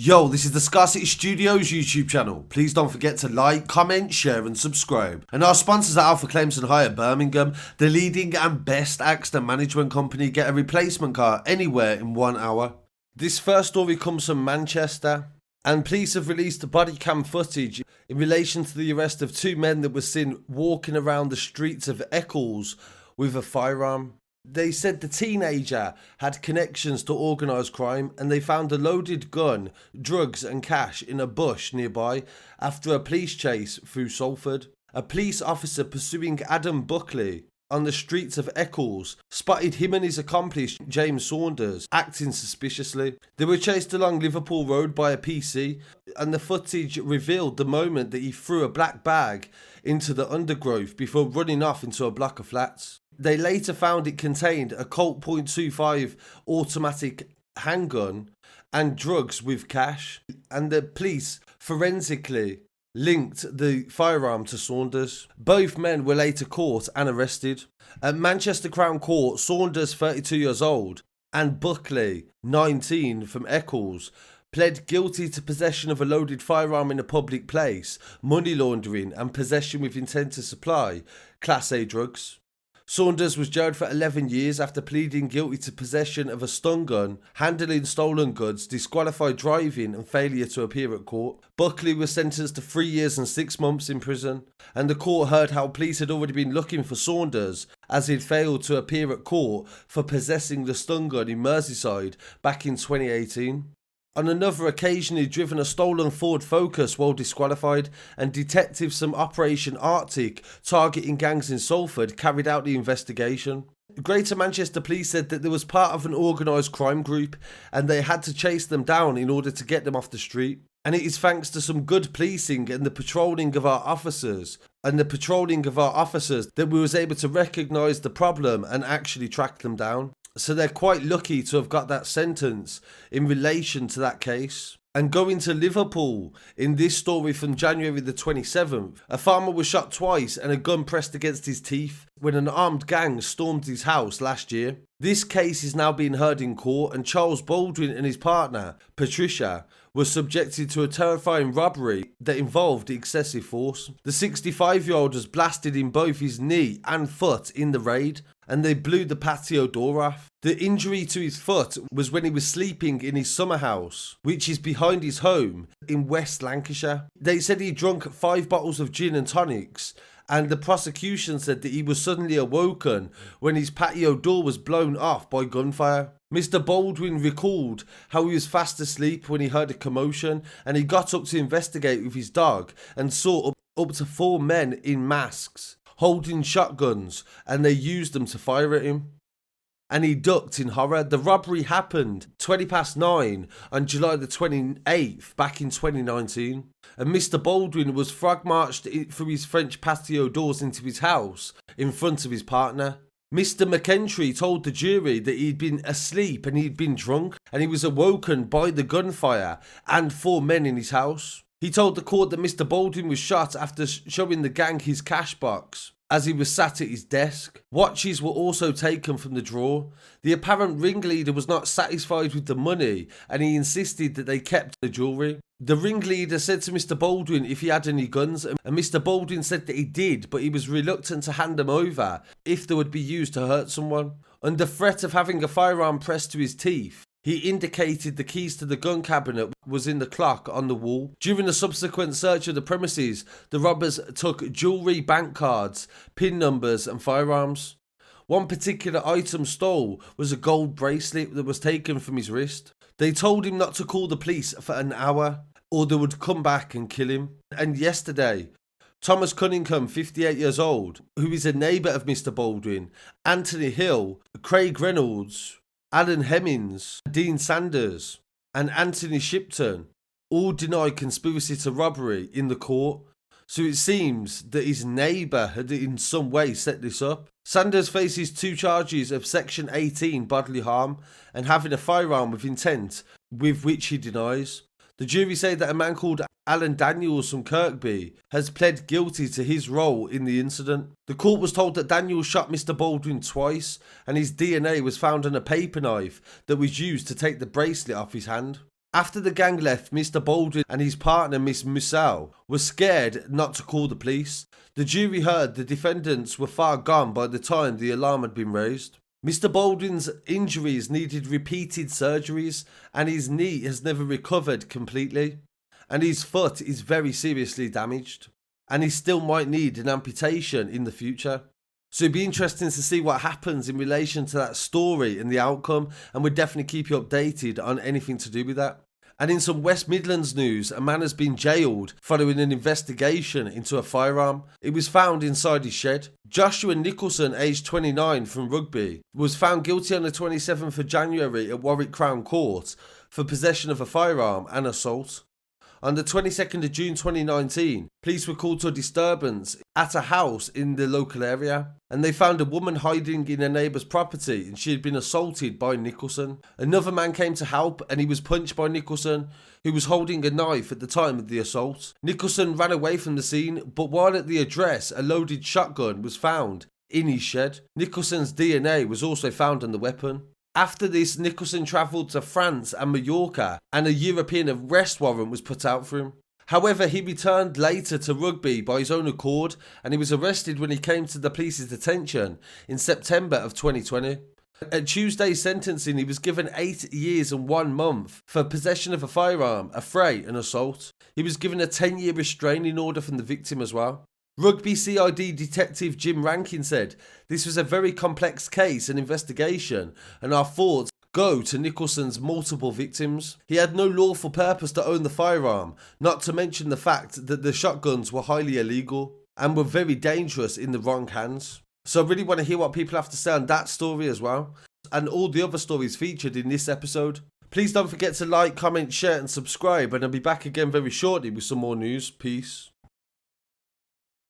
Yo, this is the Scarcity Studios YouTube channel. Please don't forget to like, comment, share and subscribe. And our sponsors are Alpha Claims and Hire Birmingham, the leading and best accident management company. Get a replacement car anywhere in 1 hour. This first story comes from Manchester, and police have released body cam footage in relation to the arrest of two men that were seen walking around the streets of Eccles with a firearm. They said the teenager had connections to organised crime, and they found a loaded gun, drugs and cash in a bush nearby after a police chase through Salford. A police officer pursuing Adam Buckley on the streets of Eccles spotted him and his accomplice James Saunders acting suspiciously. They were chased along Liverpool Road by a PC, and the footage revealed the moment that he threw a black bag into the undergrowth before running off into a block of flats. They later found it contained a Colt .25 automatic handgun and drugs with cash, and the police forensically linked the firearm to Saunders. Both men were later caught and arrested. At Manchester Crown Court, Saunders, 32 years old, and Buckley, 19, from Eccles, pled guilty to possession of a loaded firearm in a public place, money laundering and possession with intent to supply Class A drugs. Saunders was jailed for 11 years after pleading guilty to possession of a stun gun, handling stolen goods, disqualified driving and failure to appear at court. Buckley was sentenced to 3 years and 6 months in prison, and the court heard how police had already been looking for Saunders as he'd failed to appear at court for possessing the stun gun in Merseyside back in 2018. On another occasion, he'd driven a stolen Ford Focus while disqualified, and detectives from Operation Arctic, targeting gangs in Salford, carried out the investigation. Greater Manchester Police said that there was part of an organised crime group, and they had to chase them down in order to get them off the street. And it is thanks to some good policing and the patrolling of our officers that we was able to recognise the problem and actually track them down. So they're quite lucky to have got that sentence in relation to that case. And going to Liverpool, in this story from January the 27th, a farmer was shot twice and a gun pressed against his teeth when an armed gang stormed his house last year. This case is now being heard in court, and Charles Baldwin and his partner, Patricia, were subjected to a terrifying robbery that involved excessive force. The 65-year-old was blasted in both his knee and foot in the raid, and they blew the patio door off. The injury to his foot was when he was sleeping in his summer house, which is behind his home in West Lancashire. They said he drunk 5 bottles of gin and tonics, and the prosecution said that he was suddenly awoken when his patio door was blown off by gunfire. Mr. Baldwin recalled how he was fast asleep when he heard a commotion, and he got up to investigate with his dog and saw up to 4 men in masks holding shotguns, and they used them to fire at him. And he ducked in horror. The robbery happened 9:20 on July the 28th back in 2019. And Mr. Baldwin was frog marched through his French patio doors into his house in front of his partner. Mr. McKentry told the jury that he'd been asleep and he'd been drunk, and he was awoken by the gunfire and 4 men in his house. He told the court that Mr. Baldwin was shot after showing the gang his cash box as he was sat at his desk. Watches were also taken from the drawer. The apparent ringleader was not satisfied with the money, and he insisted that they kept the jewellery. The ringleader said to Mr. Baldwin if he had any guns, and Mr. Baldwin said that he did, but he was reluctant to hand them over if they would be used to hurt someone. Under threat of having a firearm pressed to his teeth, he indicated the keys to the gun cabinet was in the clock on the wall. During a subsequent search of the premises, the robbers took jewellery, bank cards, PIN numbers and firearms. One particular item stole was a gold bracelet that was taken from his wrist. They told him not to call the police for an hour or they would come back and kill him. And yesterday, Thomas Cunningham, 58 years old, who is a neighbour of Mr. Baldwin, Anthony Hill, Craig Reynolds, Alan Hemmings, Dean Sanders and Anthony Shipton all denied conspiracy to robbery in the court, so it seems that his neighbour had in some way set this up. Sanders faces 2 charges of Section 18 bodily harm and having a firearm with intent, with which he denies. The jury say that a man called Alan Daniels from Kirkby has pled guilty to his role in the incident. The court was told that Daniels shot Mr. Baldwin twice, and his DNA was found on a paper knife that was used to take the bracelet off his hand. After the gang left, Mr. Baldwin and his partner, Miss Mussel, were scared not to call the police. The jury heard the defendants were far gone by the time the alarm had been raised. Mr. Baldwin's injuries needed repeated surgeries, and his knee has never recovered completely, and his foot is very seriously damaged, and he still might need an amputation in the future. So it'd be interesting to see what happens in relation to that story and the outcome, and we'll definitely keep you updated on anything to do with that. And in some West Midlands news, a man has been jailed following an investigation into a firearm. It was found inside his shed. Joshua Nicholson, aged 29, from Rugby, was found guilty on the 27th of January at Warwick Crown Court for possession of a firearm and assault. On the 22nd of June 2019, police were called to a disturbance at a house in the local area, and they found a woman hiding in a neighbour's property, and she had been assaulted by Nicholson. Another man came to help, and he was punched by Nicholson, who was holding a knife at the time of the assault. Nicholson ran away from the scene, but while at the address, a loaded shotgun was found in his shed. Nicholson's DNA was also found on the weapon. After this, Nicholson travelled to France and Mallorca, and a European arrest warrant was put out for him. However, he returned later to Rugby by his own accord, and he was arrested when he came to the police's attention in September of 2020. At Tuesday's sentencing, he was given 8 years and 1 month for possession of a firearm, affray and assault. He was given a 10-year restraining order from the victim as well. Rugby CID Detective Jim Rankin said, "This was a very complex case and investigation, and our thoughts go to Nicholson's multiple victims. He had no lawful purpose to own the firearm, not to mention the fact that the shotguns were highly illegal and were very dangerous in the wrong hands." So I really want to hear what people have to say on that story as well, and all the other stories featured in this episode. Please don't forget to like, comment, share and subscribe, and I'll be back again very shortly with some more news. Peace.